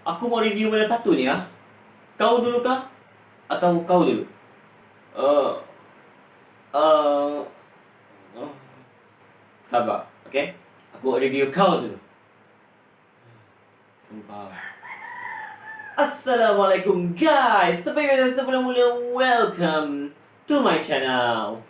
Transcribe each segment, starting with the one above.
Aku mau review mana satu ni ya. Kau dulu kah? Atau kau dulu? Uh, uh, uh, Sabar, okay? Aku review kau dulu. Sumpah. Assalamualaikum guys. Seperti biasa sebelum mula, welcome to my channel.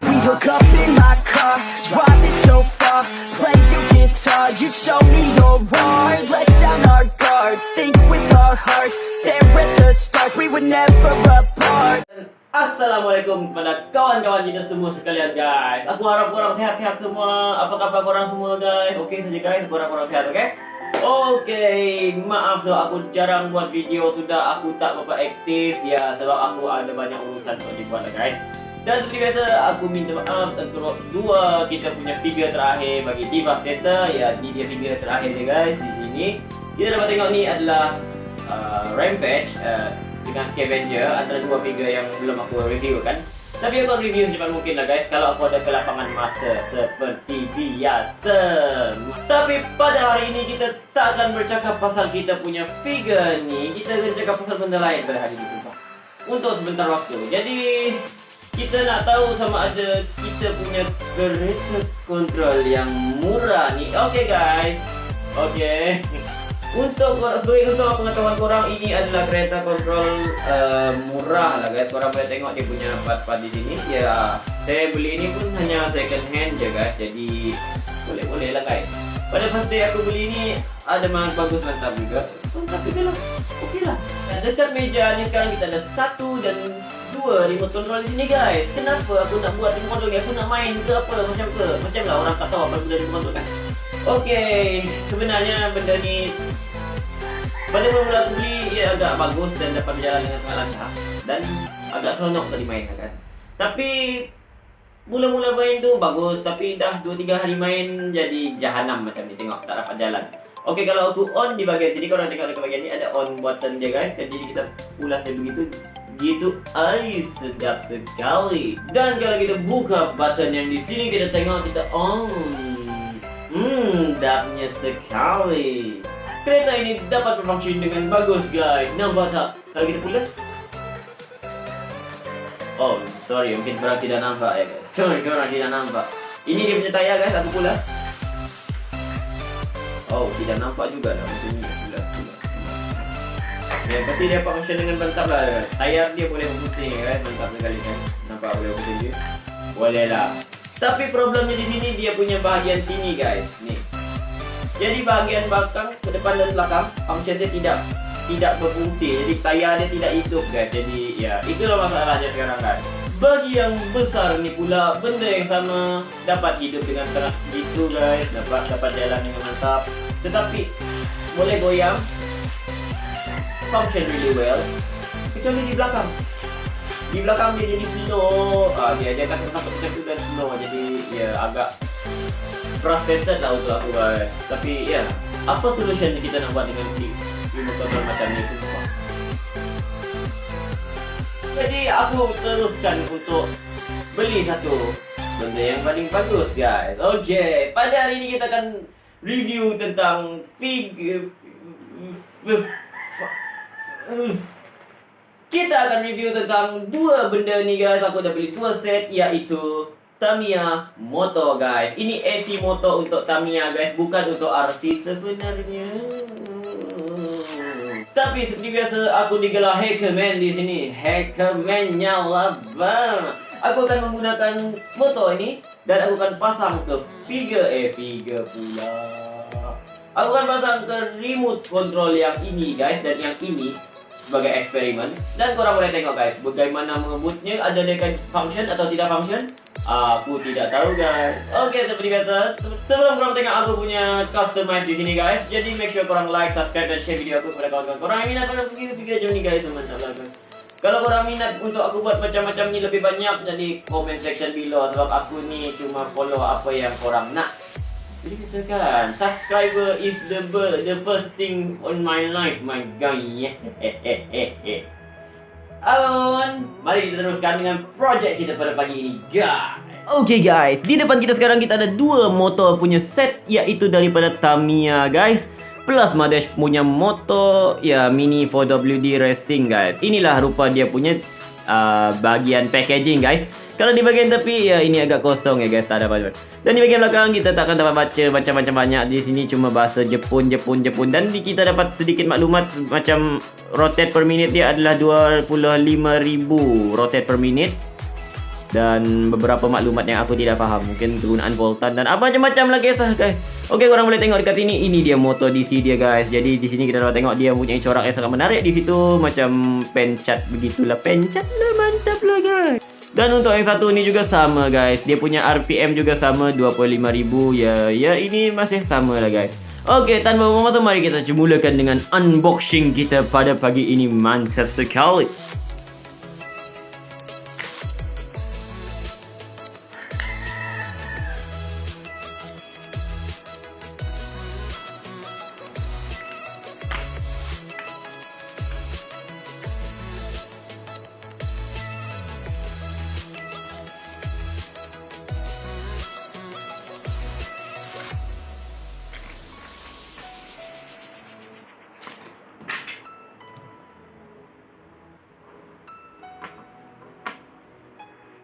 We hook up in my car, driving so far. Play your guitar, you show me your art. Let down our guards, think with our hearts. Stare at the stars, we were never apart. Assalamualaikum kepada kawan-kawan kita semua sekalian guys. Aku harap korang sehat-sehat semua. Apa khabar korang semua guys? Okey saja guys, aku harap korang sehat, okey? Okey, maaf so aku jarang buat video, sudah aku tak berapa aktif ya sebab aku ada banyak urusan untuk dibuat lah guys. Dan seperti biasa aku minta maaf untuk dua kita punya figure terakhir bagi Devastator. Ya, ini dia figure terakhir dia guys di sini. Kita dapat tengok ni adalah Rampage dengan Scavenger, antara dua figure yang belum aku review kan. Tapi aku review secepat mungkin lah guys kalau aku ada kelapangan masa seperti biasa. Tapi pada hari ini kita tak akan bercakap pasal kita punya figure ni. Kita akan cakap pasal benda lain pada hari ini sumpah. Untuk sebentar waktu. Jadi kita nak tahu sama ada kita punya kereta kontrol yang murah ni. Okey guys. Okey. Untuk pengetahuan korang, ini adalah kereta kontrol murah lah guys. Korang boleh tengok dia punya part-part di sini. Ya, saya beli ini pun hanya second hand je guys. Jadi boleh lah guys. Pada first day aku beli ini ada memang bagus mantap juga. Tapi lah, okey lah. Dekat meja ni sekarang kita ada 1 dan 2 remote control di sini guys. Kenapa aku nak buat remote control ni? Aku nak main ke apa macam lah orang tak tahu apa benda remote control kan. Okey, sebenarnya benda ni pada mula aku beli ia agak bagus dan dapat berjalan dengan sangat lancar dan agak seronok tadi main kan. Tapi mula-mula main tu bagus, tapi dah 2-3 hari main jadi jahanam macam ni, tengok tak dapat jalan. Okey, kalau aku on di bahagian sini, korang tengok dekat bahagian ni ada on button dia guys. Jadi kita pulas dia begitu. Sedap sekali. Dan kalau kita buka button yang di sini, kita tengok kita on. Sedapnya sekali. Kereta ini dapat berfungsi dengan bagus guys. Nampak tak? Kalau kita pulas. Oh, sorry, mungkin korang tidak nampak ya guys. Sorry, korang tidak nampak. Ini dia punya tayar guys, aku pulas. Oh, tidak nampak juga dah macam ni. Pulas. Ya, tapi dia function dengan mantap lah guys. Tayar dia boleh berpusing kan, mantap sekali kan. Nampak boleh berpusing dia. Boleh lah. Tapi problemnya di sini dia punya bahagian sini guys. Ni. Jadi bahagian belakang, ke depan dan belakang, function dia tidak berfungsi. Jadi tayar dia tidak hidup guys. Jadi ya, itulah masalahnya sekarang guys. Bagi yang besar ni pula, benda yang sama dapat hidup dengan terang gitu guys. Dapat jalan dengan mantap. Tetapi boleh goyang. Function really well. Kecuali di belakang. Di belakang dia jadi slow. Dia akan sampai macam tu dan slow. Jadi ya agak frustrated lah untuk aku guys. Tapi ya, apa solution kita nak buat dengan remote control macam ni semua? Jadi aku teruskan untuk beli satu benda yang paling bagus guys. Okay, pada hari ini kita akan review tentang kita akan review tentang dua benda ni guys. Aku dah beli 2 set, iaitu Tamiya motor guys. Ini AC motor untuk Tamiya guys, bukan untuk RC sebenarnya. Tapi seperti biasa aku digelar hackerman di sini. Hackerman-nya lah bang. Aku akan menggunakan motor ini dan aku akan pasang ke figure pula. Aku akan pasang ke remote control yang ini guys dan yang ini sebagai eksperimen. Dan korang boleh tengok guys bagaimana mengebutnya, ada dekat function atau tidak function. Aku tidak tahu guys. Okey, seperti biasa, sebelum korang tengok aku punya customize di sini guys, jadi make sure korang like, subscribe dan share video aku kepada kawan-kawan korang yang minat pada video-video macam ni guys. Mantap lah guys. Kalau korang minat untuk aku buat macam-macam ni lebih banyak, jadi comment section below sebab aku ni cuma follow apa yang korang nak. Jadi katakan, subscriber is the first thing on my life, my guy. Mari kita teruskan dengan projek kita pada pagi ini, guys. Okay guys, di depan kita sekarang kita ada 2 motor punya set, iaitu daripada Tamiya guys. Plasma Dash punya motor ya mini 4WD Racing guys. Inilah rupa dia punya bagian packaging guys. Kalau di bagian tepi ya ini agak kosong ya guys, tak ada apa-apa. Dan di bagian belakang kita takkan dapat baca macam-macam banyak. Di sini cuma bahasa Jepun. Dan kita dapat sedikit maklumat macam rotate per minute dia adalah 25,000 rotate per minute. Dan beberapa maklumat yang aku tidak faham, mungkin kegunaan voltan dan apa macam-macam lah guys. Oke, korang boleh tengok dekat sini. Ini dia motor DC dia guys. Jadi di sini kita dapat tengok dia punya corak yang sangat menarik di situ, macam pencat begitulah. Pencat lah, mantap lah guys. Dan untuk yang satu ni juga sama guys. Dia punya RPM juga sama 25,000 ya. Ya ini masih sama lah guys. Oke, tanpa berlama-lama mari kita mulakan dengan unboxing kita pada pagi ini. Mantap sekali.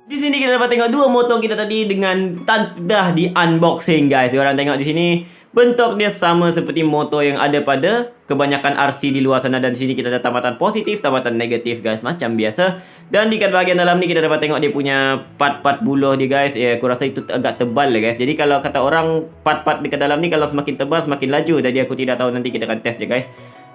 Di sini kita dapat tengok dua motor kita tadi dengan dah di unboxing guys. Diorang tengok di sini bentuk dia sama seperti motor yang ada pada kebanyakan RC di luar sana. Dan di sini kita ada tambatan positif, tambatan negatif guys, macam biasa. Dan di bahagian dalam ni kita dapat tengok dia punya part-part buluh dia guys. Ya, aku rasa itu agak tebal lah guys. Jadi kalau kata orang part-part dekat dalam ni kalau semakin tebal semakin laju. Jadi aku tidak tahu, nanti kita akan test je guys.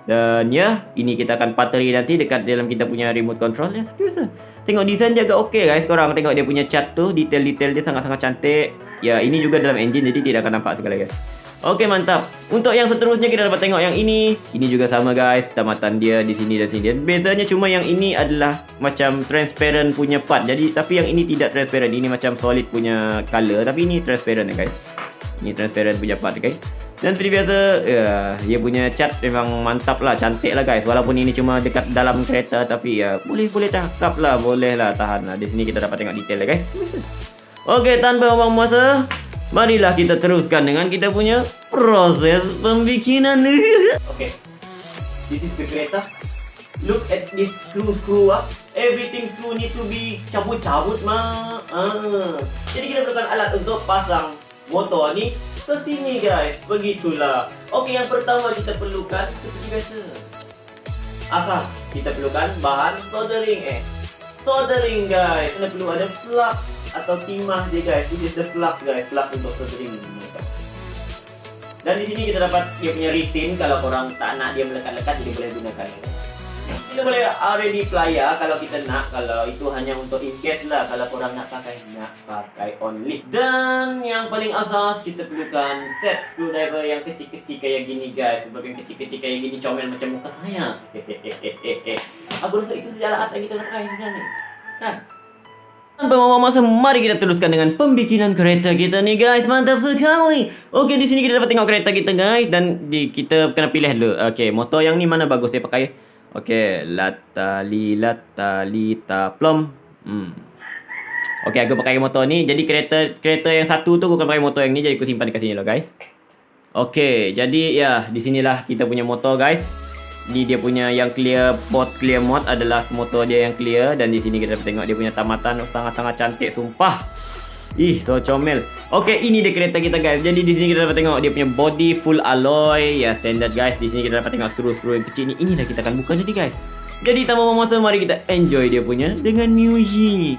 Dan ya, ini kita akan pateri nanti dekat dalam kita punya remote control ya, seperti biasa. Tengok desain dia agak okey guys. Korang tengok dia punya cat tu, detail-detail dia sangat-sangat cantik. Ya, ini juga dalam engine jadi tidak akan nampak sekali guys. Okey, mantap. Untuk yang seterusnya kita dapat tengok yang ini. Ini juga sama guys, tamatan dia di sini dan sini. Dan bezanya cuma yang ini adalah macam transparent punya part. Jadi tapi yang ini tidak transparent. Ini macam solid punya color, tapi ini transparent ya guys. Ini transparent punya part guys. Dan seperti biasa, ya, dia punya cat memang mantap lah, cantik lah guys. Walaupun ini cuma dekat dalam kereta, tapi ya boleh cakap lah, boleh lah, tahan lah. Di sini kita dapat tengok detail lah guys. Oke, tanpa buang masa, marilah kita teruskan dengan kita punya proses pembikinan. Oke, this is the kereta. Look at this screw up. Everything screw need to be cabut-cabut mah. Jadi kita perlukan alat untuk pasang motor ni ke sini guys, begitulah. Oke, yang pertama kita perlukan seperti biasa asas, kita perlukan bahan soldering guys. Anda perlu ada flux atau timah dia guys. This is the flux guys, flux untuk soldering. Dan di sini kita dapat dia punya resin. Kalau korang tak nak dia melekat-lekat, jadi boleh gunakan. Kita boleh ready plier kalau kita nak. Kalau itu hanya untuk in case lah. Kalau korang nak pakai only. Dan yang paling asas kita perlukan set screwdriver yang kecil-kecil kayak gini guys. Sebab yang kecil-kecil kayak gini comel macam muka saya. Aku rasa itu saja alat yang kita pakai sebenarnya, kan? Tanpa masa, mari kita teruskan dengan pembikinan kereta kita nih guys. Mantap sekali. Oke, di sini kita dapat tengok kereta kita guys. Dan kita kena pilih dulu. Oke, motor yang ni mana bagus saya pakai. Oke, lata plom. Oke, aku pakai motor ni. Jadi kereta yang satu tu aku akan pakai motor yang ni. Jadi aku simpan dekat sini loh guys. Oke, jadi ya di sinilah kita punya motor guys. Ini dia punya yang clear mode adalah motor dia yang clear. Dan di sini kita dapat tengok dia punya tamatan sangat-sangat cantik, sumpah. Ih, so comel. Oke, ini dia kereta kita guys. Jadi di sini kita dapat tengok dia punya body full alloy ya, standard guys. Di sini kita dapat tengok skru-skru yang kecil ni. Inilah kita akan buka nanti guys. Jadi tanpa masa, mari kita enjoy dia punya dengan music.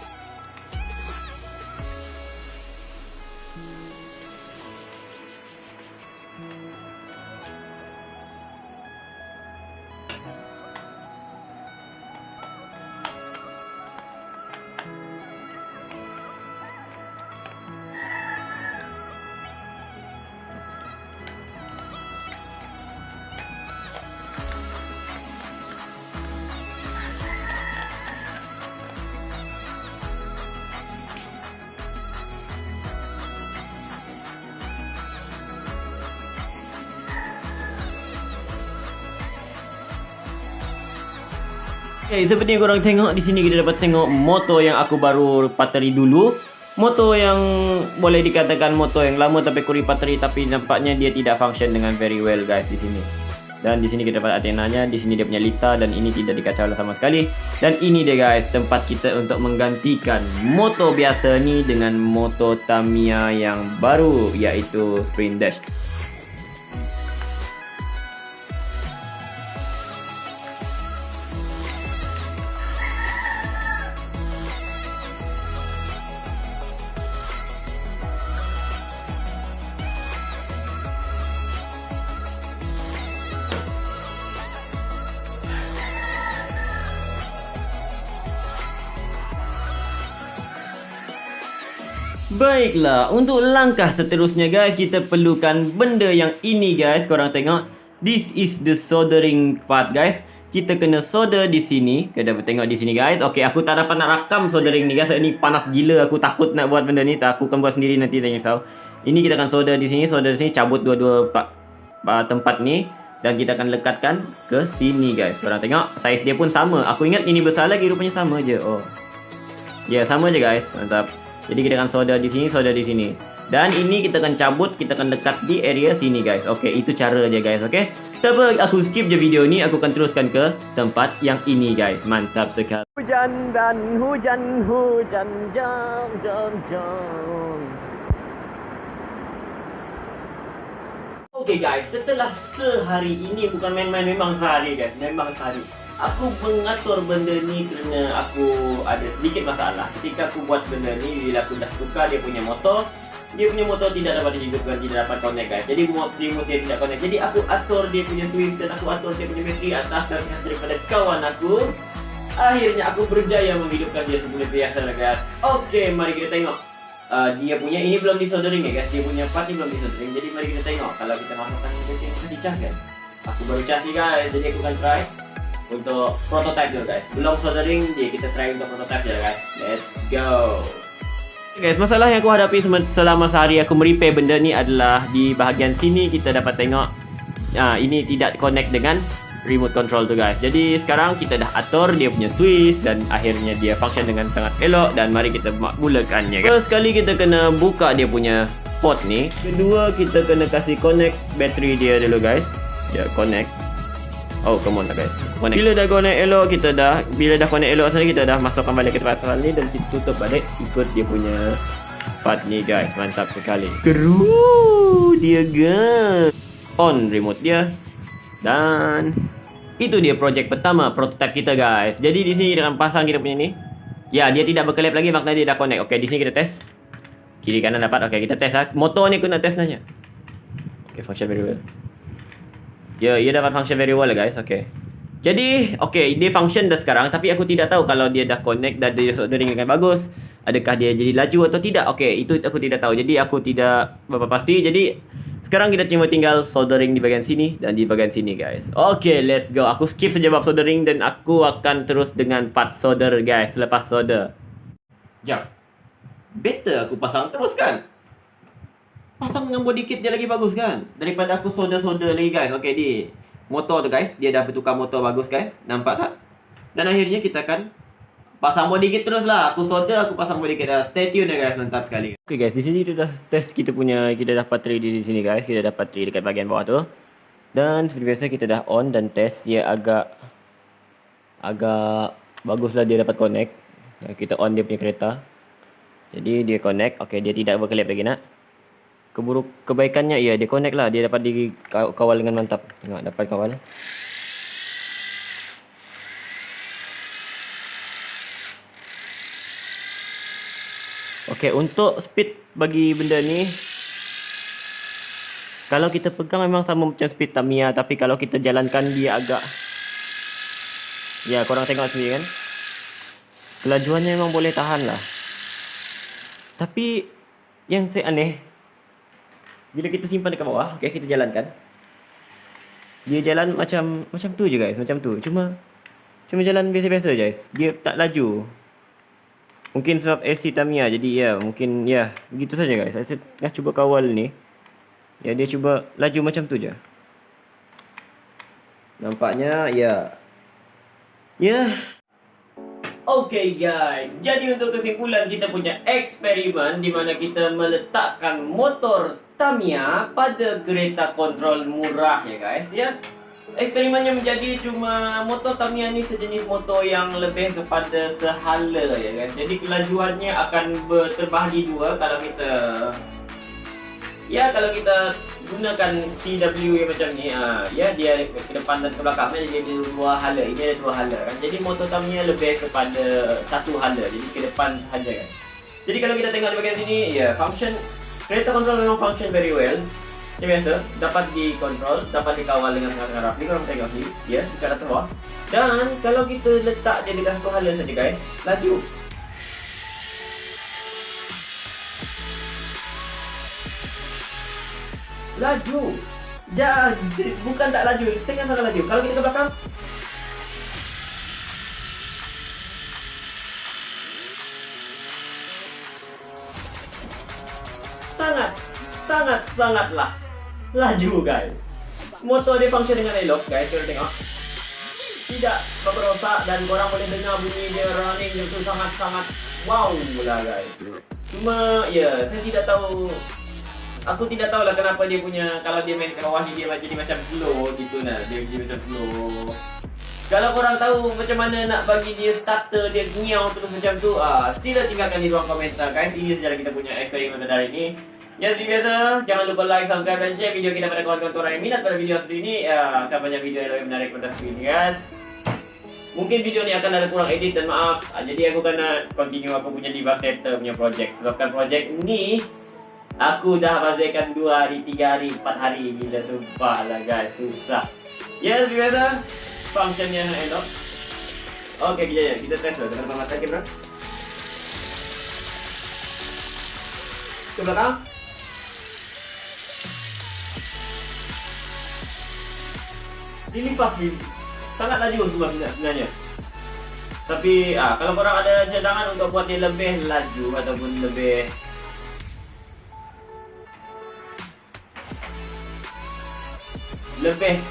Okay, seperti yang korang tengok di sini kita dapat tengok motor yang aku baru pateri dulu. Motor yang boleh dikatakan motor yang lama tapi aku repateri, tapi nampaknya dia tidak function dengan very well guys di sini. Dan di sini kita dapat antenanya, di sini dia punya lita dan ini tidak dikacau sama sekali. Dan ini dia guys, tempat kita untuk menggantikan motor biasa ni dengan motor Tamiya yang baru, iaitu Sprint Dash. Baiklah, untuk langkah seterusnya guys, kita perlukan benda yang ini guys. Korang tengok, this is the soldering part guys. Kita kena solder di sini. Kita dapat tengok di sini guys. Okay, aku tak dapat nak rakam soldering ni guys. Ini panas gila, aku takut nak buat benda ni. Aku akan buat sendiri nanti, jangan risau. Ini kita akan solder di sini, cabut dua-dua tempat ni. Dan kita akan lekatkan ke sini guys. Korang tengok, saiz dia pun sama. Aku ingat ini besar lagi, rupanya sama je. Oh, ya, sama je guys, mantap. Jadi kita akan solder di sini, Dan ini kita akan cabut, kita akan lekat di area sini guys. Okey, itu cara dia guys, okey. Tapi aku skip je video ni, aku akan teruskan ke tempat yang ini guys. Mantap sekali. Hujan dan hujan, jam. Okey guys, setelah sehari ini, bukan main-main, memang sehari guys, memang sehari. Aku mengatur benda ni kerana aku ada sedikit masalah. Ketika aku buat benda ni, bila aku dah tukar dia punya motor tidak dapat dihidupkan, tidak dapat connect guys. Jadi remote dia tidak connect. Jadi aku atur dia punya switch dan aku atur dia punya bateri atas dan daripada kawan aku. Akhirnya aku berjaya menghidupkan dia seperti biasa lah guys. Okey, mari kita tengok. Dia punya ini belum disoldering ya guys. Dia punya part ni belum disoldering. Jadi mari kita tengok kalau kita masukkan bateri ini dicas kan. Aku baru cas ni guys. Jadi aku akan try untuk prototype dulu guys. Belum soldering, jadi kita try untuk prototype je guys. Let's go. Guys, masalah yang aku hadapi selama sehari aku merepair benda ni adalah di bahagian sini kita dapat tengok ini tidak connect dengan remote control tu guys. Jadi sekarang kita dah atur dia punya switch dan akhirnya dia function dengan sangat elok. Dan mari kita mulakannya guys. First sekali kita kena buka dia punya port ni. Kedua kita kena kasih connect bateri dia dulu guys. Dia connect. Oh, come on lah guys. Connect. Bila dah connect elok, bila dah connect elok sana, kita dah masukkan balik ke tempat asal ni dan kita tutup balik ikut dia punya part ni guys. Mantap sekali. Keru dia guys. On remote dia. Dan itu dia projek pertama, prototype kita guys. Jadi di sini kita akan pasang kita punya ni. Ya, dia tidak berkelip lagi, maknanya dia dah connect. Okey, di sini kita test. Kiri kanan dapat. Okey, kita test lah. Motor ni aku nak test nanya. Okey, function very well. Ya, ia dapat function very well lah guys. Okay. Jadi, okay, dia function dah sekarang. Tapi aku tidak tahu kalau dia dah connect dan dia soldering dengan bagus. Adakah dia jadi laju atau tidak. Okay, itu aku tidak tahu. Jadi, aku tidak berapa pasti. Jadi, sekarang kita cuma tinggal soldering di bahagian sini dan di bahagian sini guys. Okay, let's go. Aku skip saja bab soldering dan aku akan terus dengan part solder guys. Selepas solder. Jap. Better aku pasang terus kan? Pasang dengan body kit dia lagi bagus kan? Daripada aku solder-solder lagi guys. Okay, di motor tu guys, dia dah bertukar motor bagus guys. Nampak tak? Dan akhirnya kita akan pasang body kit terus lah. Aku solder, aku pasang body kit dah. Stay tune guys, mantap sekali. Okay guys, di sini kita dah test kita dah bateri di sini guys. Kita dah bateri dekat bahagian bawah tu. Dan seperti biasa kita dah on dan test. Dia agak bagus lah dia dapat connect. Kita on dia punya kereta. Jadi dia connect. Okay, dia tidak berkelip lagi nak. Kebaikannya ya dia connect lah, dia dapat dikawal dengan mantap. Tengok dapat kawal. Okey, untuk speed bagi benda ni kalau kita pegang memang sama macam speed Tamiya, tapi kalau kita jalankan dia agak, ya korang tengok sendiri kan, kelajuannya memang boleh tahan lah. Tapi yang saya aneh, bila kita simpan dekat bawah, okay, kita jalankan. Dia jalan macam tu je guys, macam tu. Cuma jalan biasa-biasa guys. Dia tak laju. Mungkin sebab AC Tamiya, jadi ya, mungkin ya, begitu saja guys. Saya tengah cuba kawal ni. Ya, dia cuba laju macam tu je. Nampaknya ya. Ya. Okay guys, jadi untuk kesimpulan kita punya eksperimen di mana kita meletakkan motor Tamiya pada kereta kontrol murah ya guys ya. eksperimennya menjadi cuma motor Tamiya ni sejenis motor yang lebih kepada sehala ya kan. Jadi kelajuannya akan terbahagi dua kalau kita gunakan CW yang macam ni. Ya, dia ke depan dan ke belakang dia ada dua hala. Ini ada dua hala kan. Jadi motor Tamiya lebih kepada satu hala. Jadi ke depan saja kan. Jadi kalau kita tengok di bahagian sini, ya, function kereta control memang function very well. Macam biasa, dapat dikontrol, dapat dikawal dengan sangat rapi. Korang tengok ni, ya, dekat atas bawah. Dan kalau kita letak dia dekat satu hala saja guys, laju. Laju. Bukan tak laju, saya sangat laju. Kalau kita ke belakang, sangatlah laju guys. Motor dia function dengan elok guys, korang tengok. Tidak berrosak dan korang boleh dengar bunyi dia running itu sangat wow lah guys. Cuma ya, saya tidak tahu. Aku tidak tahulah kenapa dia punya, kalau dia main ke bawah ni dia jadi macam slow gitu nah. Dia jadi macam slow. Kalau korang tahu macam mana nak bagi dia starter dia ngiau terus macam tu, sila tinggalkan di ruang komentar guys. Ini sajalah kita punya eksperimen pada hari ini. Ya, seperti biasa, jangan lupa like, subscribe dan share video kita pada kawan-kawan korang yang minat pada video seperti ini. Akan banyak video yang lebih menarik pada seperti ini guys. Mungkin video ni akan ada kurang edit dan maaf. Jadi aku kena continue aku punya Devastator punya project. Sebabkan project ni aku dah bazirkan 2 hari, 3 hari, 4 hari. Gila, sumpah lah guys, susah. Ya, seperti biasa, functionnya elok. Oke, kita tes dulu dengan mata kamera. Ke belakang. Really fast, really. Sangat laju sebenarnya. Tapi kalau korang ada cadangan untuk buat dia lebih laju ataupun lebih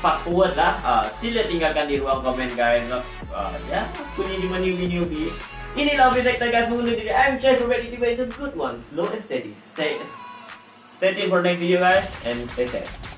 fast forward lah, sila tinggalkan di ruang komen guys. Ya, punya newbie. Inilah Devastator guys, mengundur diri. I'm Chef, ready to be the good one, slow and steady. Stay tuned for next video guys and stay safe.